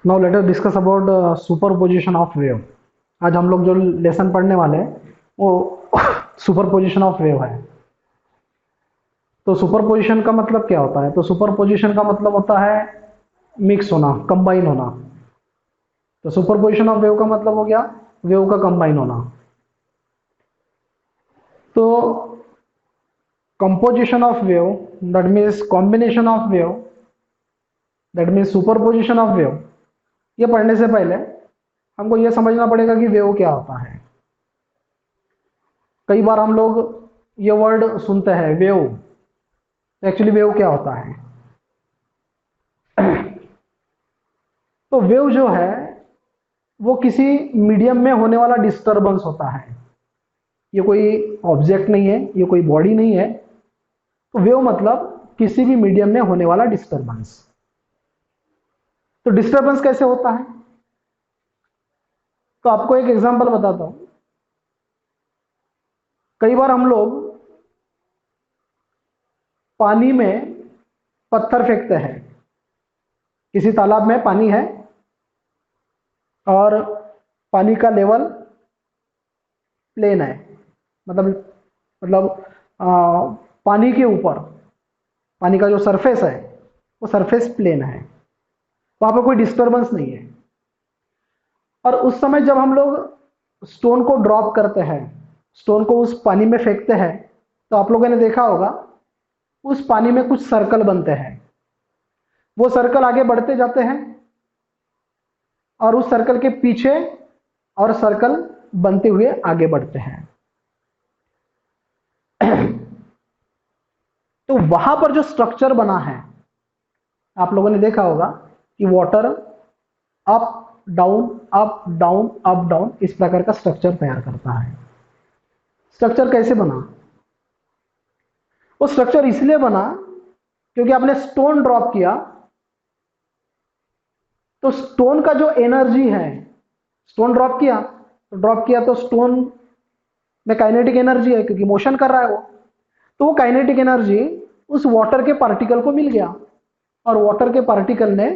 Now let us discuss about superposition of wave. आज हम लोग जो लेसन पढ़ने वाले हैं वो सुपरपोजिशन ऑफ वेव है। तो सुपरपोजिशन का मतलब क्या होता है? तो सुपरपोजिशन का मतलब होता है मिक्स होना, कंबाइन होना। तो सुपरपोजिशन ऑफ वेव का मतलब हो गया वेव का कंबाइन होना। तो composition of wave, that means combination of wave, that means superposition of wave, ये पढ़ने से पहले हमको ये समझना पड़ेगा कि वेव क्या होता है। कई बार हम लोग ये वर्ड सुनते हैं वेव, एक्चुअली वेव क्या होता है? तो वेव जो है वो किसी मीडियम में होने वाला डिस्टरबेंस होता है। ये कोई ऑब्जेक्ट नहीं है, ये कोई बॉडी नहीं है। तो वेव मतलब किसी भी मीडियम में होने वाला डिस्टरबेंस। तो डिस्टरबेंस कैसे होता है? तो आपको एक एग्जांपल बताता हूं। कई बार हम लोग पानी में पत्थर फेंकते हैं। किसी तालाब में पानी है और पानी का लेवल प्लेन है, मतलब पानी के ऊपर पानी का जो सरफेस है वो सरफेस प्लेन है, वहां पर कोई डिस्टरबेंस नहीं है। और उस समय जब हम लोग स्टोन को ड्रॉप करते हैं, स्टोन को उस पानी में फेंकते हैं, तो आप लोगों ने देखा होगा उस पानी में कुछ सर्कल बनते हैं। वो सर्कल आगे बढ़ते जाते हैं और उस सर्कल के पीछे और सर्कल बनते हुए आगे बढ़ते हैं। तो वहां पर जो स्ट्रक्चर बना है, आप लोगों ने देखा होगा कि water up down up down up down इस प्रकार का स्ट्रक्चर तैयार करता है। स्ट्रक्चर कैसे बना? वो स्ट्रक्चर इसलिए बना क्योंकि आपने स्टोन ड्रॉप किया, तो स्टोन का जो एनर्जी है, स्टोन ड्रॉप किया तो स्टोन में काइनेटिक एनर्जी है क्योंकि मोशन कर रहा है वो। तो वो काइनेटिक एनर्जी उस वाटर के पार्टिकल को मिल गया और वाटर के पार्टिकल ने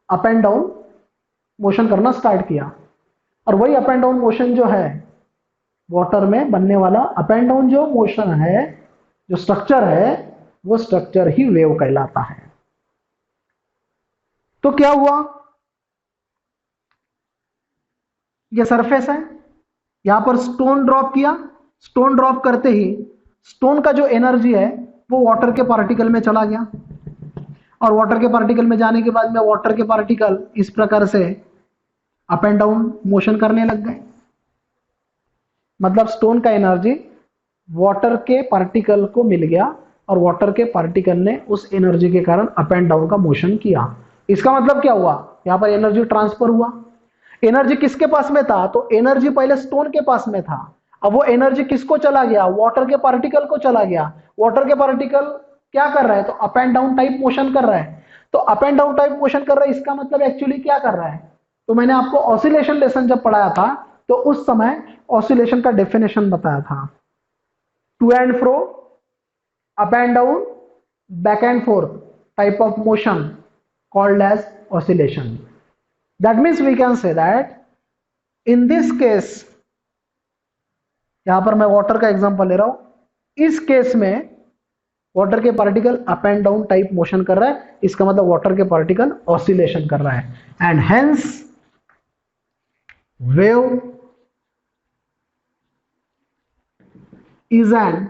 अप एंड डाउन मोशन करना स्टार्ट किया। और वही अप एंड डाउन मोशन जो है, वाटर में बनने वाला अप एंड डाउन जो मोशन है, जो स्ट्रक्चर है, वो स्ट्रक्चर ही वेव कहलाता है। तो क्या हुआ? ये सरफेस है, यहां पर स्टोन ड्रॉप किया। स्टोन ड्रॉप करते ही स्टोन का जो एनर्जी है वो वाटर के पार्टिकल में चला गया और वाटर के पार्टिकल में जाने के बाद में वाटर के पार्टिकल इस प्रकार से अप एंड डाउन मोशन करने लग गए। मतलब स्टोन का एनर्जी वाटर के पार्टिकल को मिल गया और वाटर के पार्टिकल ने उस एनर्जी के कारण अप एंड डाउन का मोशन किया। इसका मतलब क्या हुआ? यहां पर एनर्जी ट्रांसफर हुआ। एनर्जी किसके पास में था? तो एनर्जी पहले स्टोन के पास में था, अब वो एनर्जी किसको चला गया? वाटर के पार्टिकल को चला गया। वाटर के पार्टिकल क्या कर रहा है? तो up and down type motion कर रहा है। तो up and down type motion कर रहा है, इसका मतलब एक्चुअली क्या कर रहा है? तो मैंने आपको ऑसिलेशन लेसन जब पढ़ाया था तो उस समय ऑसिलेशन का डेफिनेशन बताया था, to and fro, up and down, back and forth type of motion called as oscillation. That means we can say that in this case, यहां पर मैं वाटर का एग्जांपल ले रहा हूं, इस केस में वाटर के particle up and down type motion कर रहा है, इसका मतलब वाटर के पार्टिकल ऑसिलेशन कर रहा है and hence wave is an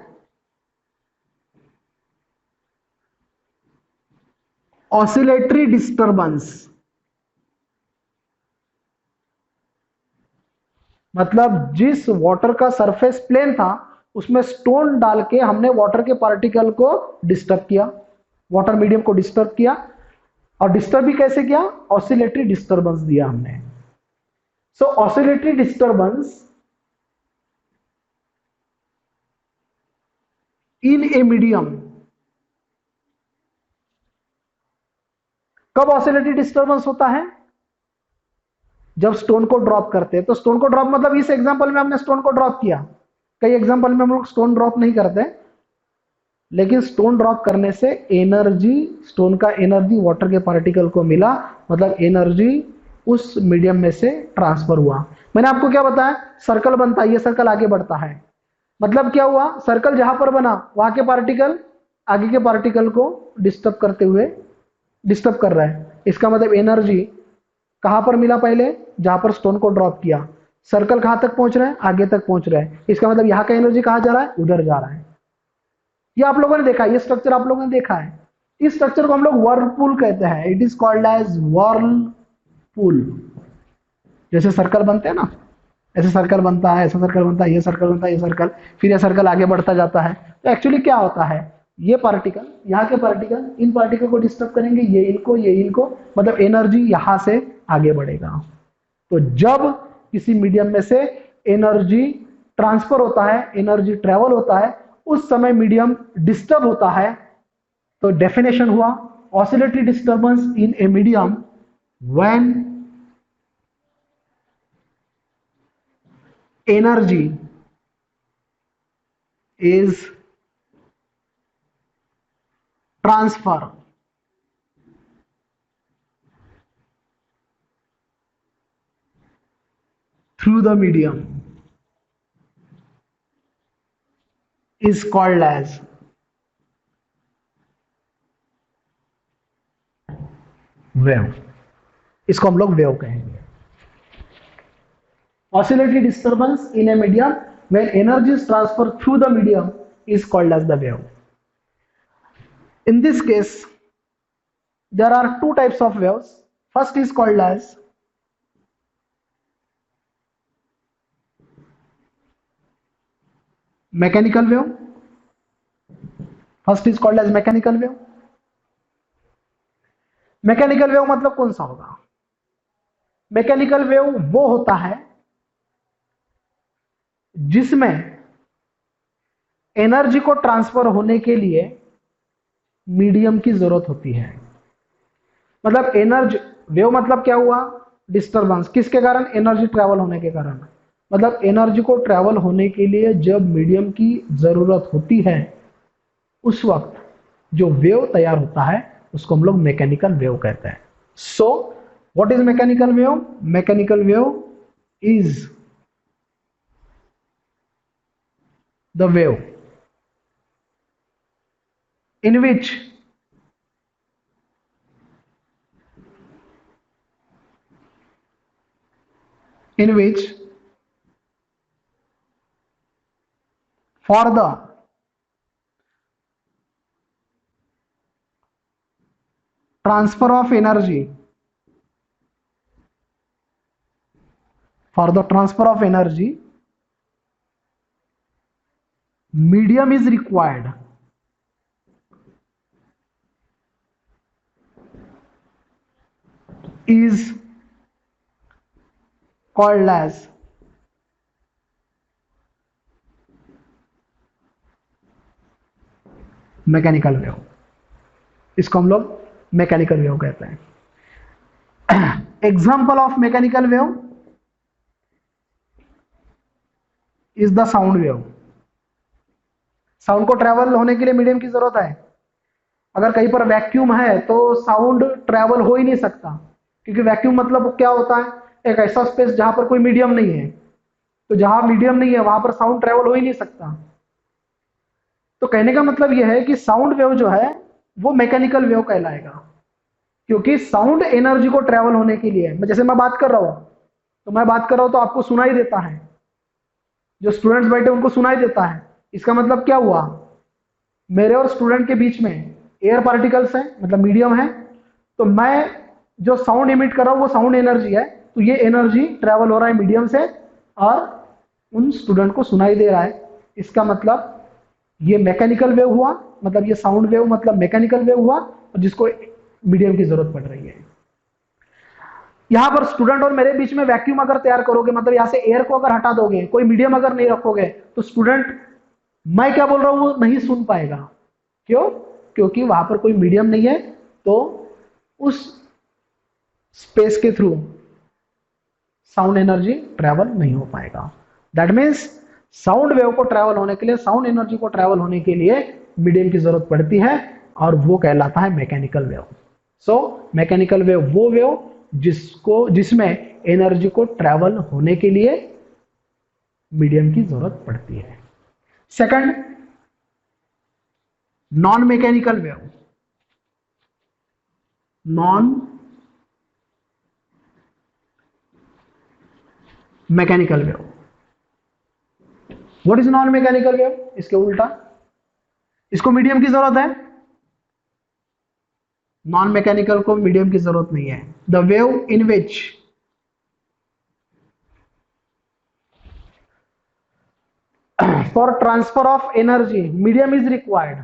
oscillatory disturbance. मतलब जिस वाटर का सरफेस प्लेन था उसमें स्टोन डाल के हमने वाटर के पार्टिकल को डिस्टर्ब किया, वाटर मीडियम को डिस्टर्ब किया। और डिस्टर्ब भी कैसे किया? ऑसिलेटरी डिस्टर्बेंस दिया हमने। So oscillatory disturbance in a medium. कब ऑसिलेटरी डिस्टर्बेंस होता है? जब स्टोन को ड्रॉप करते हैं। तो स्टोन को ड्रॉप मतलब इस एग्जांपल में हमने स्टोन को ड्रॉप किया, कई एग्जांपल में हम लोग स्टोन ड्रॉप नहीं करते, लेकिन स्टोन ड्रॉप करने से एनर्जी, स्टोन का एनर्जी वाटर के पार्टिकल को मिला, मतलब एनर्जी उस मीडियम में से ट्रांसफर हुआ। मैंने आपको क्या बताया, सर्कल बनता है, ये सर्कल आगे बढ़ता है, मतलब क्या हुआ, सर्कल जहां पर बना वहां के पार्टिकल आगे के पार्टिकल को डिस्टर्ब कर रहा है। इसका मतलब एनर्जी कहां पर मिला, पहले जहां पर स्टोन को ड्रॉप किया, सर्कल कहां तक पहुंच रहा है, आगे तक पहुंच रहा है। इसका मतलब यहाँ का एनर्जी कहां जा रहा है, उधर जा रहा है। ये आप लोगों ने देखा, ये स्ट्रक्चर आप लोगों ने देखा है। इस स्ट्रक्चर को हम लोग वर्लपूल कहते हैं, it is called as whirlpool. जैसे सर्कल बनते हैं ना, ऐसे सर्कल बनता है, ऐसा सर्कल बनता है, ये सर्कल बनता है, ये सर्कल, फिर ये सर्कल आगे बढ़ता जाता है। तो एक्चुअली क्या होता है, ये पार्टिकल, यहाँ के पार्टिकल इन पार्टिकल को डिस्टर्ब करेंगे, ये इनको, मतलब एनर्जी यहां से आगे बढ़ेगा। तो जब किसी मीडियम में से एनर्जी ट्रांसफर होता है, एनर्जी ट्रेवल होता है, उस समय मीडियम डिस्टर्ब होता है। तो डेफिनेशन हुआ, oscillatory disturbance in a medium when energy is transfer through the medium is called as wave। इसको हम लोग वेव कहेंगे। Oscillatory disturbance in a medium when energy is transferred through the medium is called as the wave. In this case, there are two types of waves. First is called as mechanical wave. First is called as mechanical wave. Mechanical wave मतलब कौन सा होगा, mechanical wave वो होता है जिसमें energy को transfer होने के लिए मीडियम की जरूरत होती है। मतलब एनर्जी वेव मतलब क्या हुआ, डिस्टरबेंस, किसके कारण, एनर्जी ट्रैवल होने के कारण। मतलब एनर्जी को ट्रैवल होने के लिए जब मीडियम की जरूरत होती है, उस वक्त जो वेव तैयार होता है उसको हम लोग मैकेनिकल वेव कहते हैं। So what is mechanical wave, mechanical wave is the wave in which for the transfer of energy, medium is required, is called as mechanical wave. इसको हम लोग मैकेनिकल वेव कहते हैं। Example of mechanical wave is the sound wave. Sound को travel होने के लिए medium की जरूरत है। अगर कहीं पर वैक्यूम है तो साउंड ट्रैवल हो ही नहीं सकता, क्योंकि वैक्यूम मतलब क्या होता है, एक ऐसा स्पेस जहां पर कोई मीडियम नहीं है। तो जहां मीडियम नहीं है वहां पर साउंड ट्रैवल हो ही नहीं सकता। तो कहने का मतलब यह है कि साउंड वेव जो है वो मैकेनिकल वेव कहलाएगा, क्योंकि साउंड एनर्जी को ट्रैवल होने के लिए, जैसे मैं बात कर रहा हूं तो मैं बात कर रहा हूं तो आपको सुनाई देता है, जो स्टूडेंट्स बैठे उनको सुनाई देता है। इसका मतलब क्या हुआ, मेरे और स्टूडेंट के बीच में एयर पार्टिकल्स है, मतलब मीडियम है। तो मैं जो साउंड इमिट कर रहा हूं वो साउंड एनर्जी है, तो ये एनर्जी ट्रैवल हो रहा है मीडियम से और उन स्टूडेंट को सुनाई दे रहा है। इसका मतलब ये मैकेनिकल वेव हुआ, मतलब ये साउंड वेव मतलब मैकेनिकल वेव हुआ, और जिसको मीडियम की जरूरत पड़ रही है। यहां पर स्टूडेंट और मेरे बीच में वैक्यूम अगर तैयार करोगे, मतलब यहां से एयर को अगर हटा दोगे, कोई मीडियम अगर नहीं रखोगे, तो स्टूडेंट मैं क्या बोल रहा हूं वो नहीं सुन पाएगा। क्यों, क्योंकि वहां पर कोई मीडियम नहीं है, तो उस स्पेस के थ्रू साउंड एनर्जी ट्रैवल नहीं हो पाएगा। दैट मीन्स साउंड वेव को ट्रैवल होने के लिए, साउंड एनर्जी को ट्रैवल होने के लिए मीडियम की जरूरत पड़ती है, और वो कहलाता है mechanical wave. So mechanical wave वो वेव जिसमें एनर्जी को ट्रेवल होने के लिए मीडियम की जरूरत पड़ती है। Second, non mechanical wave. Non mechanical wave, what is non mechanical wave? इसके उल्टा, इसको मीडियम की जरूरत है, नॉन मैकेनिकल को मीडियम की जरूरत नहीं है। The wave in which for transfer of energy medium is required,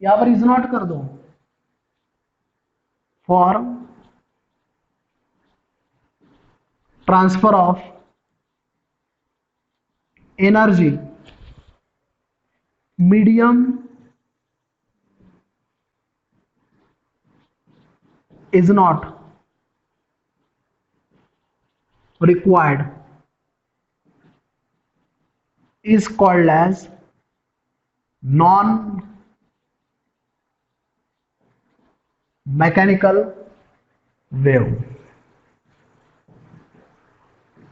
यहां पर इज नॉट कर दो, for transfer of energy medium is not required is called as non mechanical wave.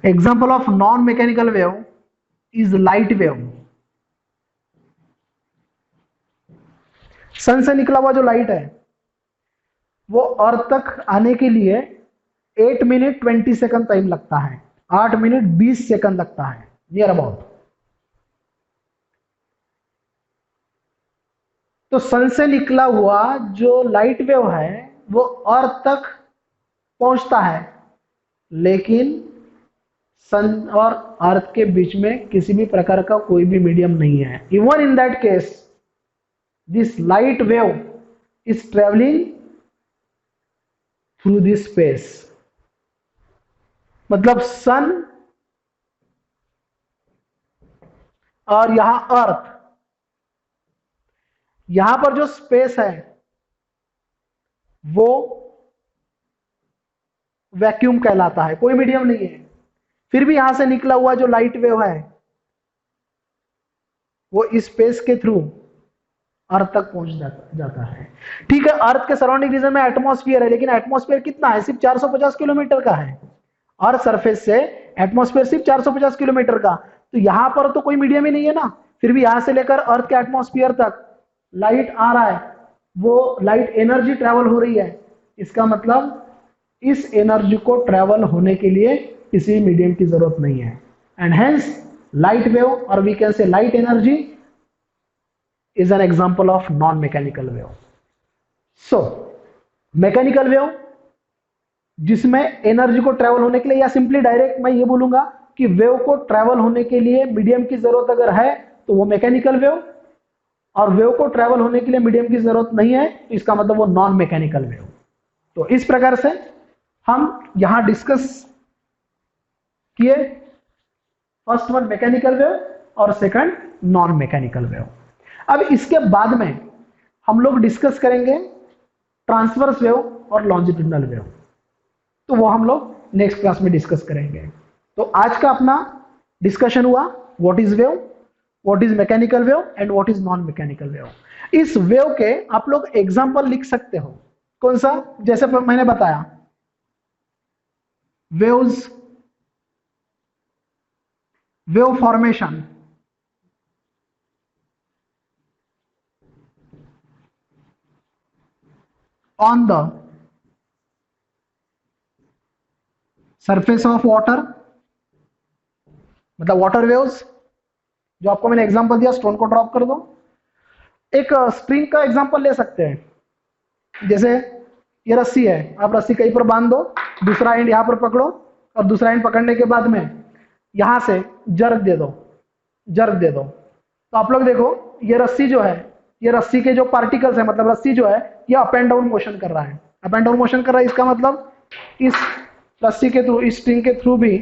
Example of non mechanical wave is light wave. सन से निकला हुआ जो light है वो अर्थ तक आने के लिए 8 मिनट 20 सेकंड टाइम लगता है, 8 मिनट 20 सेकंड लगता है नियर अबाउट। तो सन से निकला हुआ जो लाइट वेव है वो अर्थ तक पहुंचता है, लेकिन सन और अर्थ के बीच में किसी भी प्रकार का कोई भी मीडियम नहीं है। Even in that case this light wave is travelling through this space. मतलब सन और यहां अर्थ, यहां पर जो स्पेस है वो वैक्यूम कहलाता है, कोई मीडियम नहीं है। फिर भी यहां से निकला हुआ जो लाइट वेव है वो इस स्पेस के थ्रू अर्थ तक पहुंच जाता है। ठीक है, अर्थ के सराउंडिंग रीजन में एटमॉस्फेयर है, लेकिन एटमॉस्फेयर कितना है? सिर्फ 450 किलोमीटर का है। अर्थ सरफेस से एटमॉस्फेयर सिर्फ 450 किलोमीटर का, तो यहां पर तो कोई मीडियम ही नहीं है ना। फिर भी यहां से लेकर अर्थ के एटमॉस्फेयर तक लाइट आ रहा है, वो लाइट एनर्जी ट्रेवल हो रही है। इसका मतलब इस एनर्जी को ट्रेवल होने के लिए किसी मीडियम की जरूरत नहीं है, एंड हेंस लाइट वेव और we can say light energy is an example of non-mechanical wave. So, mechanical wave जिसमें एनर्जी को ट्रेवल होने के लिए, या सिंपली डायरेक्ट मैं ये बोलूंगा कि वेव को ट्रेवल होने के लिए मीडियम की जरूरत अगर है तो वो मैकेनिकल वेव, और वेव को ट्रेवल होने के लिए मीडियम की जरूरत नहीं है तो इसका मतलब वो नॉन मैकेनिकल वेव। तो इस प्रकार से हम यहां डिस्कस किए, फर्स्ट वन मैकेनिकल वेव और सेकंड नॉन मैकेनिकल वेव। अब इसके बाद में हम लोग डिस्कस करेंगे ट्रांसवर्स वेव और लॉन्जिट्यूडिनल वेव, तो वो हम लोग नेक्स्ट क्लास में डिस्कस करेंगे। तो आज का अपना डिस्कशन हुआ what is wave, what is mechanical wave and what is non mechanical wave. इस वेव के आप लोग एग्जांपल लिख सकते हो, कौन सा? जैसे मैंने बताया waves, wave formation, on the surface of water, मतलब वाटर वेव्स, जो आपको मैंने एग्जांपल दिया स्टोन को ड्रॉप कर दो। एक स्ट्रिंग का एग्जांपल ले सकते हैं, जैसे ये रस्सी है, आप रस्सी कहीं पर बांध दो, दूसरा एंड यहां पर पकड़ो और दूसरा एंड पकड़ने के बाद में यहां से जर्क दे दो, जर्क दे दो, तो आप लोग देखो ये रस्सी जो है, ये रस्सी के जो पार्टिकल्स है, मतलब रस्सी जो है ये अप एंड डाउन मोशन कर रहा है, अप एंड डाउन मोशन कर रहा है। इसका मतलब इस रस्सी के थ्रू, इस स्ट्रिंग के थ्रू भी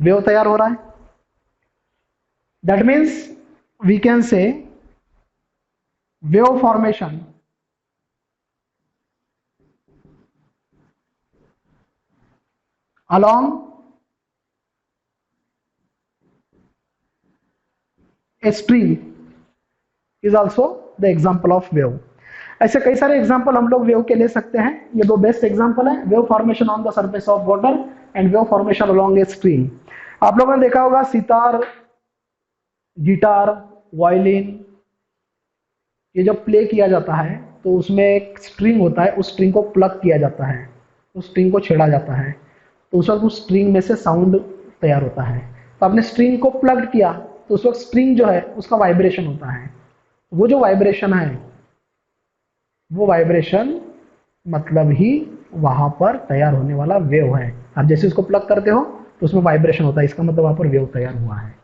वेव तैयार हो रहा है। That means we can say wave formation along a string is also the example of wave. ऐसे कई सारे एग्जांपल हम लोग वेव के ले सकते हैं। ये दो बेस्ट एग्जांपल है, wave formation on the surface of water and wave formation along a stream. आप लोगों ने देखा होगा सितार, गिटार, वायलिन, ये जब प्ले किया जाता है तो उसमें एक स्ट्रिंग होता है, उस स्ट्रिंग को प्लग किया जाता है, उस स्ट्रिंग को छेड़ा जाता है, तो उस वक्त उस स्ट्रिंग में से साउंड तैयार होता है। तो आपने स्ट्रिंग को प्लग किया तो उस वक्त स्ट्रिंग जो है उसका वाइब्रेशन होता है। वो जो वाइब्रेशन है, वो वाइब्रेशन मतलब ही वहां पर तैयार होने वाला वेव है। आप जैसे उसको प्लग करते हो तो उसमें वाइब्रेशन होता है, इसका मतलब वहां पर वेव तैयार हुआ है।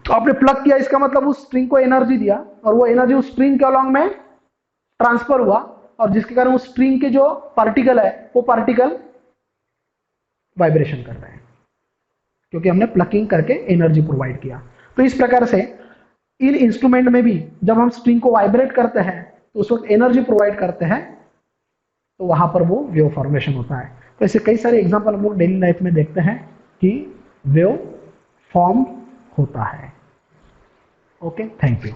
तो आपने प्लग किया, इसका मतलब उस स्ट्रिंग को एनर्जी दिया और वो एनर्जी उस स्ट्रिंग के अलोंग में ट्रांसफर हुआ, और जिसके कारण उस स्ट्रिंग के जो पार्टिकल है वो पार्टिकल वाइब्रेशन कर रहे हैं, क्योंकि हमने प्लकिंग करके एनर्जी प्रोवाइड किया। तो इस प्रकार से इन इंस्ट्रूमेंट में भी जब हम स्ट्रिंग को वाइब्रेट करते हैं तो उस वक्त एनर्जी प्रोवाइड करते हैं, तो वहां पर वो वेव फॉर्मेशन होता है। तो ऐसे कई सारे एग्जांपल हम लोग डेली लाइफ में देखते हैं कि वेव फॉर्म होता है। Okay, thank you.